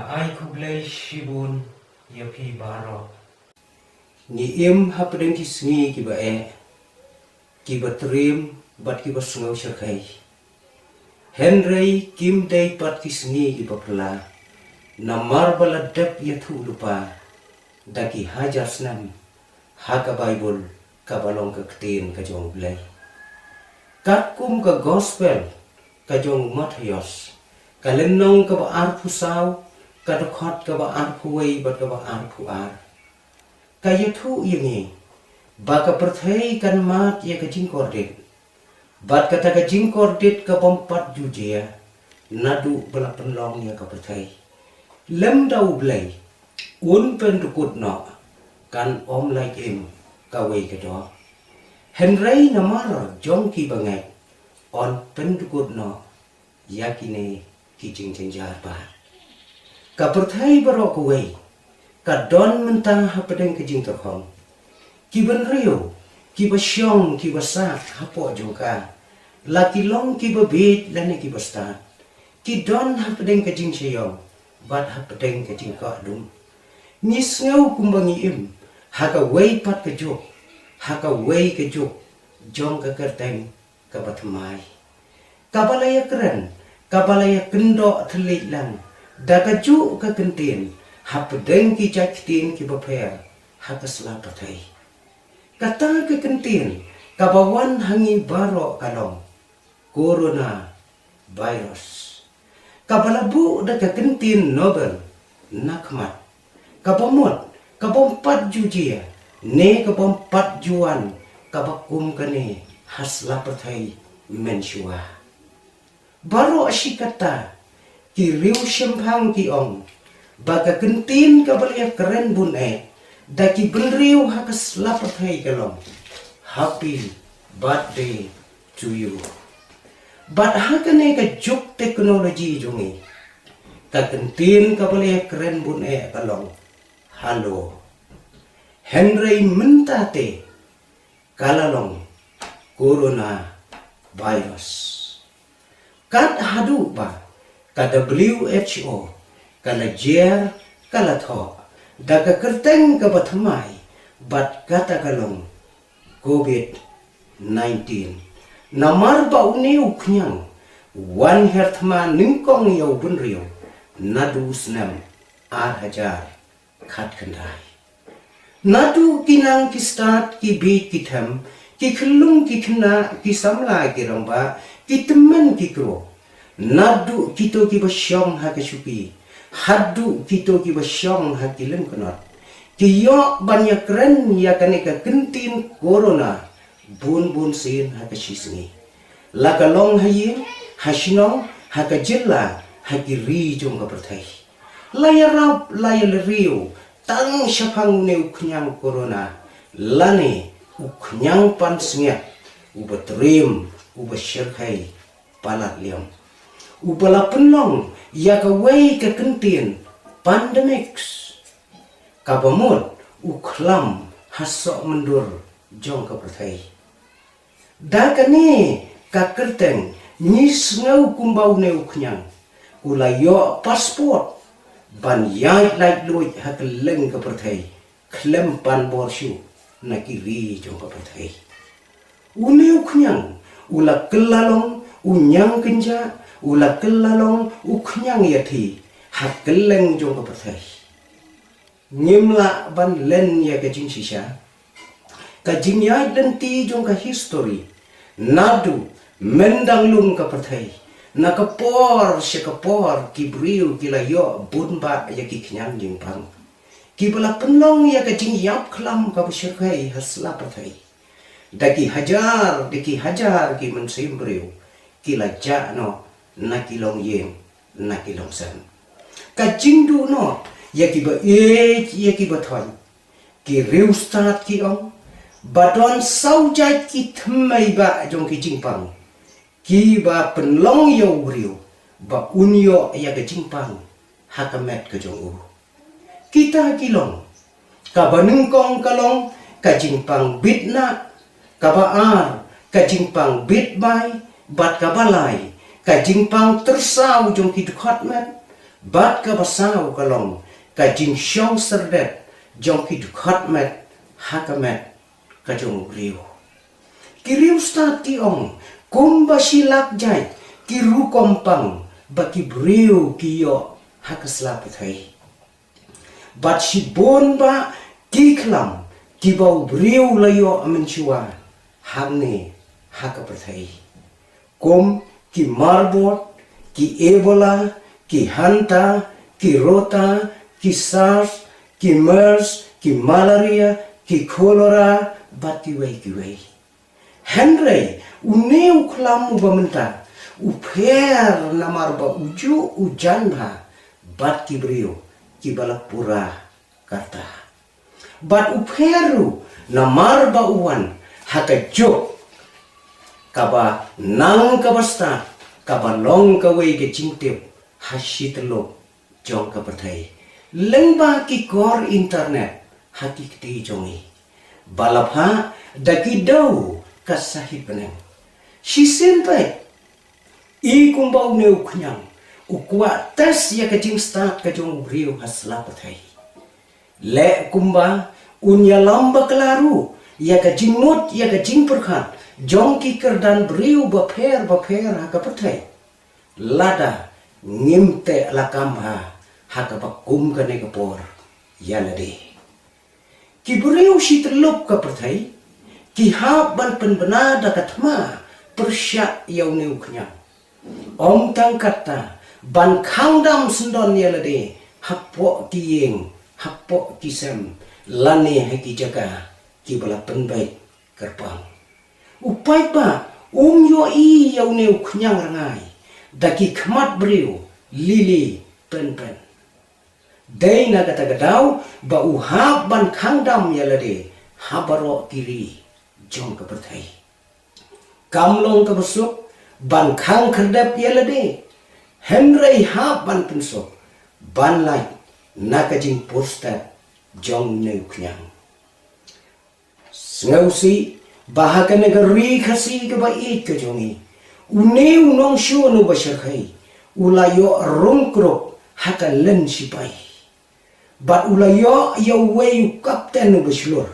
ai kublai shibun yapi baro. Ni im hapdeng ki sngi ki ba ki ba trim bat ki ba sngau shakai. Henry kim dei pat ki sngi ki ba pla. Namar baladap ya thu lupa. Daki hajar snam haka Bible ka balong ka ktin ka jong blai. Kat kum ka gospel ka jong Matthias. Ka lenong ka ba ar pusau ka dokhat ka ba ar puwei bat ka ba ar puar. Ka yathu yingi ba ka perthei kan mat ya ka jingkordet. Bat kata ka jingkordet ka bompat jujia nadu bala penlong ya ka perthei. Lem dau blai un pen tukut no kan om like im ka wei ka do. Henry namara jong ki bangai on pen tukut no yakine ki jing jar ba. Ka perthei baro ko wei ka don mentang hapedeng ke jing terhong. Ki ben rio, ki ba syong, ki ba sak hapo jongka. Laki long ki ba bit lane ki ba start. Ki don hapedeng ke jing syong, bat hapedeng ke jing ka dum. Nis ngau kumbangi im, haka wei pat ke juk, haka wei ke juk, jong ka kerteng ka batmai. Kabalaya keren, kabalaya kendo telik lang, daka juk ka kentin. Hapedeng ki jaktin ki baper haka selapatai. Kata ke kentin kabawan hangi baro kalong corona virus. Kabalabu da ke kentin Nobel nakmat. Kabamot kabompat jujia ne kabompat juan kabakum kane haslapatai mensua. Baro asyikata ki riu syempang ki ong. Baka kentin ka balaya keren bun daki benriu hakas lapat hai kalong. Happy birthday to you. Bat hakane ka juk teknologi jongi. Ka kentin ka balaya keren bun kalong. Halo. Henry mentate kalalong corona virus. Kat hadu ba ka WHO kala jer kala tho daga kerteng ka bathamai bat kata kalong COVID-19 namar ba uniu khnyang wan herthma ningkong yau bunrio nadu snam ar hajar khat khandai nadu kinang ki start ki bi ki tham ki khulung ki khna ki samla ki ramba ki temen ki kro nadu kito ki basyong ha ka syupi hadu kito ki basyong hakilem kenot kiyo banyak keren ya kaneka kentin corona bun sin hakasisni lakalong hayin hasinong hakajilla hakiri jong ka perthai layarap layalriu tang syapang ne uknyang corona lane uknyang pansngia ubatrim ubasyarkai palat liam ubala penlong ya ka wei ka kentin pandemics kabamut uklam hasok mendur jong ka perthai dakane ka kerteng nis ngau kumbau ne uknyang ulayo pasport ban yai lai loi hakeleng ka perthai klem pan borshu nakiri jong ka perthai une uknyang ula kelalong unyang kenja ula kelalong uknyang yati hak keleng jong ka perthai ngimla ban len ya ka jing sisa ka jing ya denti jong ka history nadu mendang lung ka perthai na ka por se ka por ki briu ki la yo bunba ya ki knyang jing pang ki bala penlong ya ka jing yap khlam ka beskai hasla perthai daki hajar ki mensim briu ki la ja no nakilong yeng nakilong san ka jingdu no yaki ba yaki ba thoi ki riu start ki ong badon saujai ki thmai ba jong ki jingpang ki ba penlong yo riu ba unyo ya ka jingpang hakamet ka jong u kita kilong ka banengkong kalong ka jingpang bitna ka ba ar ka jingpang bit bai bat ka balai ka jingpang tersau jong ki dukhat met bat ka basau kalong ka jing syong serdet jong ki dukhat met hakamet ka jong riu ki riu sta ti ong kumba silak jai ki ru kompang ba ki briu ki yo hakasla pathai bat si bon ba ki khlam ki bau briu layo amen chua hamne hakapathai kom ki marbot ki ebola ki hanta ki rota ki SARS ki MERS ki malaria ki cholera bat ki wei Henry uneu khlam ubamenta uper namar ba uju ujan ba bat ki brio ki balapura kata bat uperu namar ba uwan haka jok kaba nang kabasta kaba long kawai ke cingtip hasitlo jong kapathai lengba ki kor internet hati kti jongi balapha daki dau kasahit beneng si senpai I kumbau neu knyang ukwa tes ya ke jing start ka jong brio hasla pathai le kumba unya lamba kelaru ya ka jing mut ya ka jing perkhat jong ki kerdan brio ba pher ha ka pathai lada ngimte lakamba ha ka kum ka ne ka por ya lade ki brio si telop ka pathai ki ha ban penbena da kathma persya yau neu knyang om tang kata ban khangdam sendon ya lade hapo ki yeng hapo ki sem lane hai ki jaga ki bala penbai kerpang upai pa yo I yau neu knyang rangai daki khmat brio lili pen dai na kata gadau ba uhab ban khangdam ya lade habaro kiri jong ka perthai kamlong ka besuk ban khang kherdap ya lade Henry ha ban pensok ban lai nakajing posta jong neu knyang ngausi bahaka negeri khasi ke bai ke jongi uneu nong shu no bashakhai ulayo rongkro haka len sipai bat ulayo ya wei kapten no baslor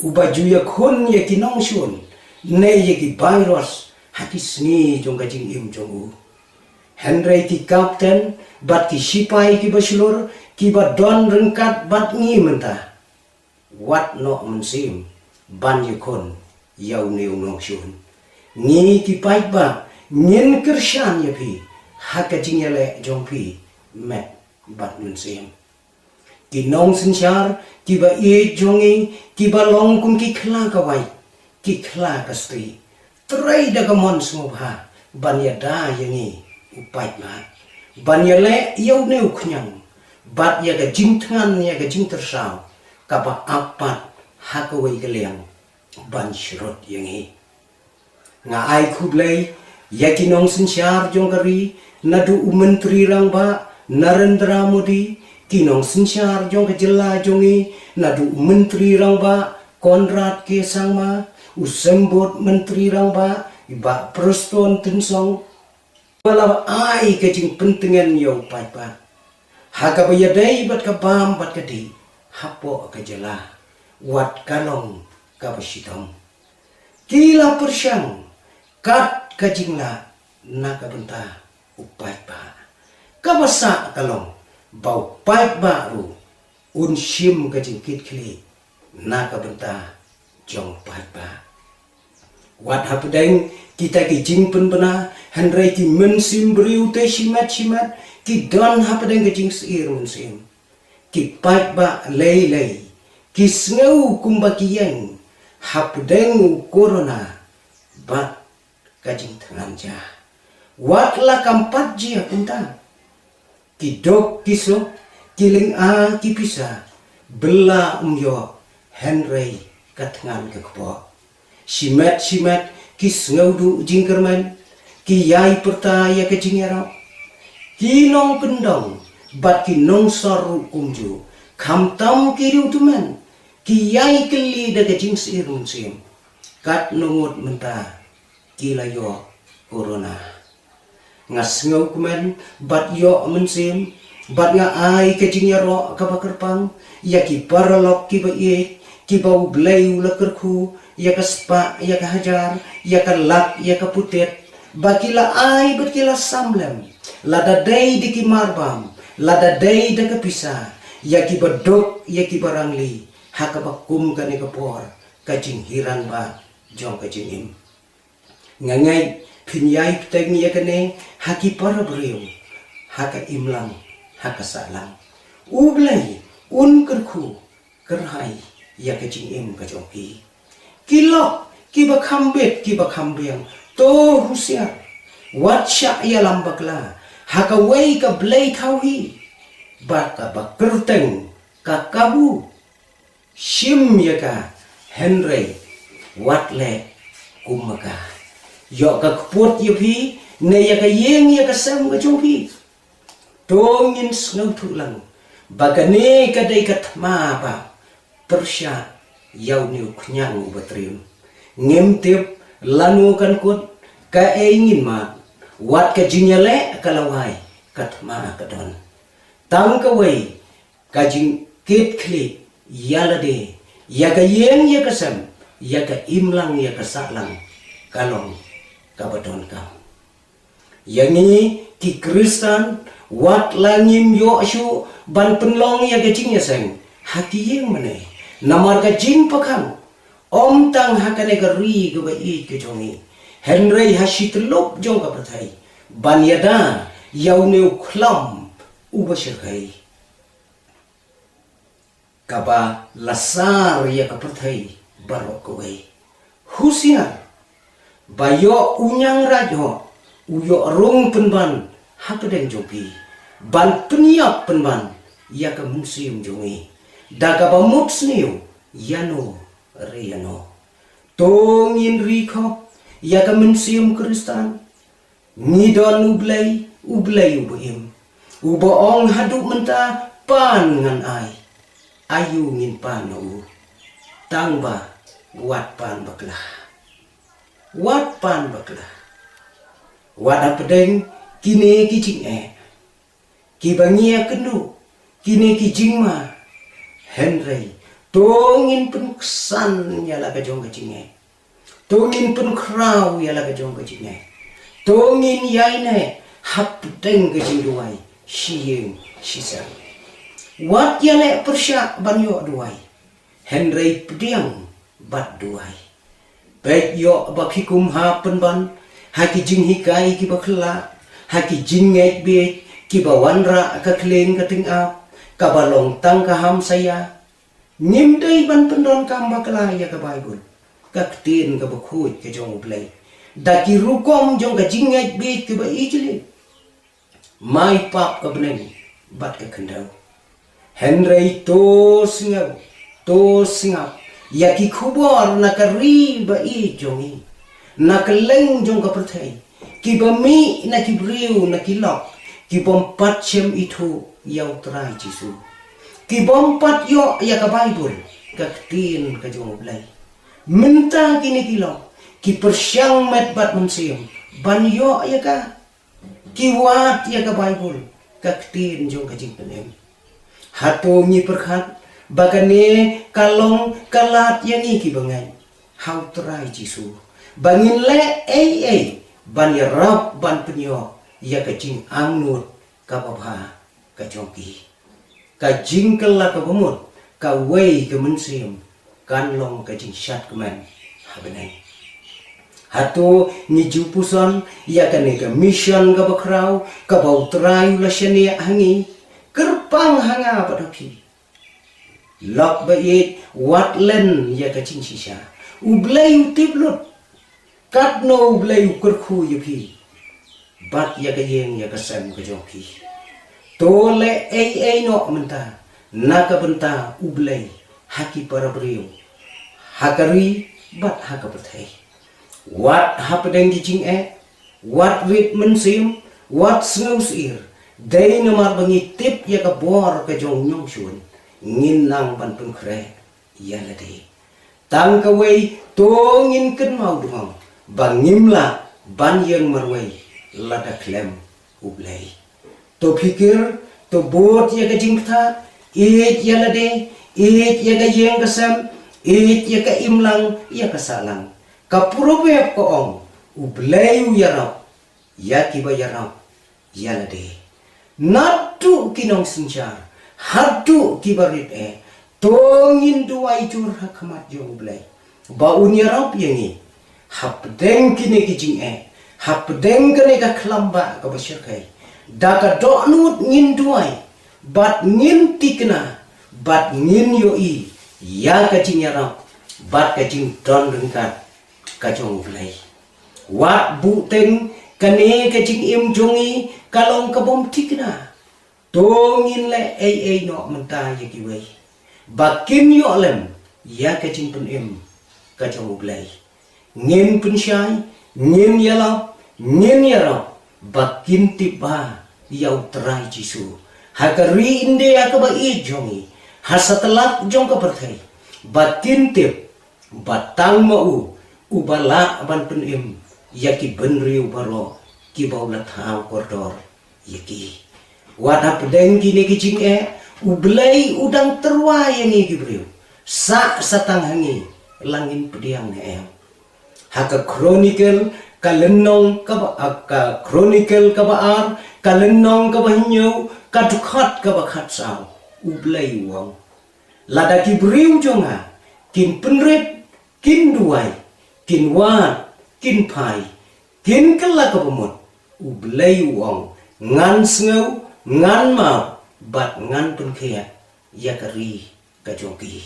ubaju ya khon ya kinong shun ne ya ki virus hati sni jong gajing im jongu Henry ki kapten bat ki sipai ki baslor ki ba don rengkat bat ngi menta wat no mensim ban ye kon yau neu nong shun ngi ki pai ba nyen kershan ye phi haka jingyale jong phi met bat mensim ki nong sinchar ki ba e jongi ki ba long kun ki khla ka wai ki khla ka stri trai da ka mon smobha ban ya da yangi upai ma ban ya le yau neu knyang bat ya ga jingthan ya ga jingtersau ka ba apat haka wai ga liang ban shrot yangi nga ai khublei yakinong sinchar jongkari nadu menteri rang ba Narendra Modi kinong sinchar jong kejela jongi nadu menteri rang ba Konrad K Sangma usembot menteri rang ba iba Preston Tinsong bala ai kejing pentingan yo pai pa haka bayadai bat ka bam bat ka di hapo kejela wat kalong ka basitam kila persyang kat kajingla naka benta upai pa kabasa kalong bau pai baru unsim kajing kit kli naka benta jong pai pa wat hapdeng kita ki jing pen bena Henry ki mensim briu te simat ki don hapdeng kajing seir mensim ki pai ba lei ki sneu kumba ki yang hapdeng corona bat kajing tenganja watla kampat jia punta ki dok kiso kiling a ki pisa bela yo Henry katengan ke kepo simat ki sneudu jingkerman ki yai pertaya ke jingero ki nong pendong bat ki nong soru kumju kamtam ki riutuman ki yai keli da ke jing sirun sim kat nungut menta kilayo corona ngas ngau kumen bat yo mensim bat nga ai ke jing ya ro ka bakerpang ya ki paralok ki ba ye ki ba ublei ula kerku ya ka spa ya ka hajar ya ka lak ya ka putet bakila ai bat kila samlem lada dei di ki marbam lada dei da ka pisa ya ki badok ya ki barangli haka bakum ka ni ka por ka jing hiran ba jong ka jing im ngangai pinyai pteng ya ka ne haki para breu haka imlang haka salang ublei un kerku kerhai ya ka jing im ka jong ki kilok ki ba khambet ki ba khambiang to rusia watsha ya lambakla haka wei ka blei thauhi baka bakerteng ka kabu shim ya ka henry watle kumaka yo ka kpot ya phi ne ya ka yeng ya ka sam ka chu phi tongin snau thu lang baka ne ka dei ka thma ba persya yau niu khnyang ubatrim ngem tip lanu kan kut ka engin ma wat ka jinyale kalawai katma kadon tang ka wei ka jing kit kli yalade ya ka yeng ya ka sam ya ka imlang ya ka saklang kalong ka badon ka yangi ki kristan wat langim yo ashu ban penlong ya ka jing ya sang haki yeng mane namar ka jing pakang om tang hakane ka ri ka ba i ke jongi henry hashitlup jong ka pathai banyada yauneu khlam ubashirkai kaba lasar ya ka pathai barokoi husian bayo unyang rajo uyo rong penban hakadeng jopi ban peniap penban ya ka musim jongi daga ba mutsniu yano riano tongin rikop ya ka musim kristan ngidon ublei ubuim ubo ong haduk menta pan ngan ai ayu ngin pan u tangba wat pan baklah wat apedeng kini ki jing ki bangia kendu kini ki jingma henry tongin pen kesan ya la ka jong ka jing tongin pen krau ya la ka jong ka jing tongin yaine hap deng ke jingduai shiyeng shisang wat yale persya banyo duai henry pediang bat duai baik yo bakikum ha penban haki jing hikai ki bakla haki jing ngek be ki bawanra ka kleng ka ting ap ka balong tang ka ham saya nimdei ban pendon kam bakla ya ka bible ka tin ka bakhut ke jong play daki rukom jong ka jingek be ke ba ijli mai pap ka bnen bat ka kendau henry to singap yaki khubor na ka ri ba i jongi na ka leng jong ka perthai ki ba mi na ki briu na ki lok ki bom pat chem itu yau trai jisu ki bom pat yo ya ka bible ka tin ka jong blai minta kini ki lok ki persyang met bat mensium ban yo ya ka ki wat ya ka bible ka tin jong ka jing penem hato ngi perkhat bagane kalong kalat yangi ki bangai how try jisu bangin le ban ya rab ban penyo ya ka jing angnut ka babha ka jongki ka jing kala ka bumut ka wei ka mensim kan long ka jing shat kemen habenai hato ni jupuson ya ka ne ka mission ka bakrau ka bau try la shani hangi kerpang hanga padoki lok bait watlen ya ka ching shisha ublei utiplut kat no ublei ukurkhu yupi bat ya ka yeng ya ka sam ka joki tole no menta naka benta ublei haki para brio hakari bat haka perthai wat hapedeng jing wat wit mensim wat snusir dei nomar bangi tip ya ka bor ka jong nyong shun ngin nang ban pun kre ya lade tang ka wei to ngin ken mau dumang bangim la ban yang marwei lada klem ublay. To pikir, to bot ya ka jingta, ya lade, ya ka yeng kasam, ya ka imlang, ya ka salang. Kapurobep ko ong, ublay yarap, ya kiba yarap, ya lade. Natu kinong sinjar, hatu kibarit tongin duai jur hakamat jong ublay. Baun yarap yangi, hapdeng kini kijing hapdeng kene ka klamba ka basyakay. Daka do'nut ngin duay, bat ngin tikna, bat ngin yoi, ya kajing yarap, bat kajing don rengkat, kajong ublay. Wat buteng kane kajing im jongi, kalong kabom tikna. Tongin le no mentah yakiway. Bakin yo lem, ya kajing pen im, kajong ublay. Ngin pen syai, ngin yalap, ngin yarap, bakin tiba yau terai jisu. Hakari inde akaba jongi, hasatelak jong ka perthai. Bakin tip, batang mau, ubala ban pen im, yaki benri ubaro, ki baulat hau koridor, yaki. Wadah pedeng kini kicing ublay udang terwa yang gibriu. Sak satang hangi, langin pediang Haka chronicle kalenong ka chronicle kabaar kalenong kabahinyo kadukhat kabakhat sao ublay wang. Lada gibriu jonga kin penrep kin duai kin wat kin pai kin kala kabamut ublay wang ngan sngau ngan mau bat ngan pun kaya yakari kajongki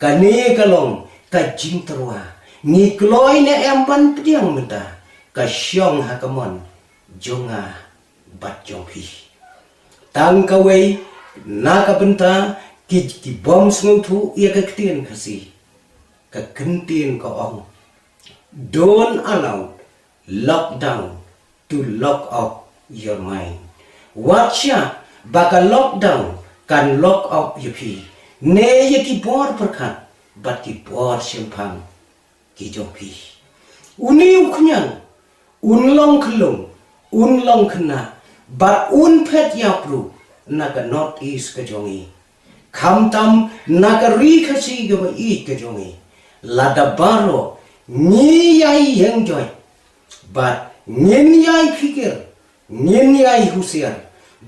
kane kalong kajing terwa ni kloi ne empan pediang menta kasyong hakamon jonga bat jongpi tang kawai naka benta ki bom snguthu ya ka ktien khasi ka kentin ka ong don't allow lockdown to lock up your mind. Watcha baka lockdown kan lock up yupi ne yaki bor perkat bat ki bor simpang ki jopi uni uknyang unlong kelung unlong kena bat un pet yapru naga north east ka jongi kamtam naga ri khasi ga i ka jongi lada baro ni yai yang joy bat ngin yai fikir ngin yai husiar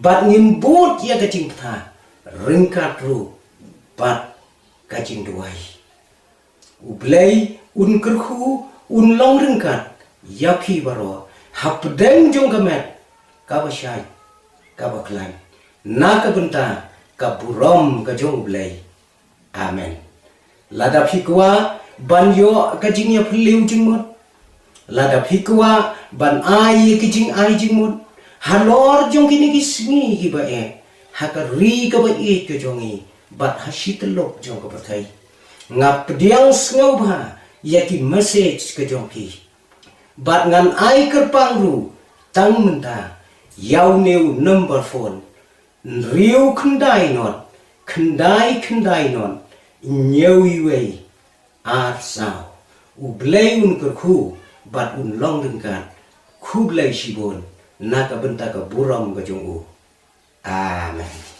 bat ngin bot ya kacing peta ringkat ru bat kacing duai ublay un kerhu un long ringkat yapi baro hapdeng jong gamet kabasyai kabaklan naka benta kaburom kajong ublay amen lada phikwa ban yo kacing ya phliu jingmut lada phikwa ban ai kacing ai jingmut halor jong kini kisngi giba hakari ka ba ke jongi bat hasitelok jong ka pathai ngap pediang sngo ba yaki message ka jongki bat ngan ai kerpangru tang menta yau neu number phone riu khandai not khandai non nyeu iwei ar sao ublay un kerku bat un long dengkat kublay shibon naka benta ka buram ka jongu amen.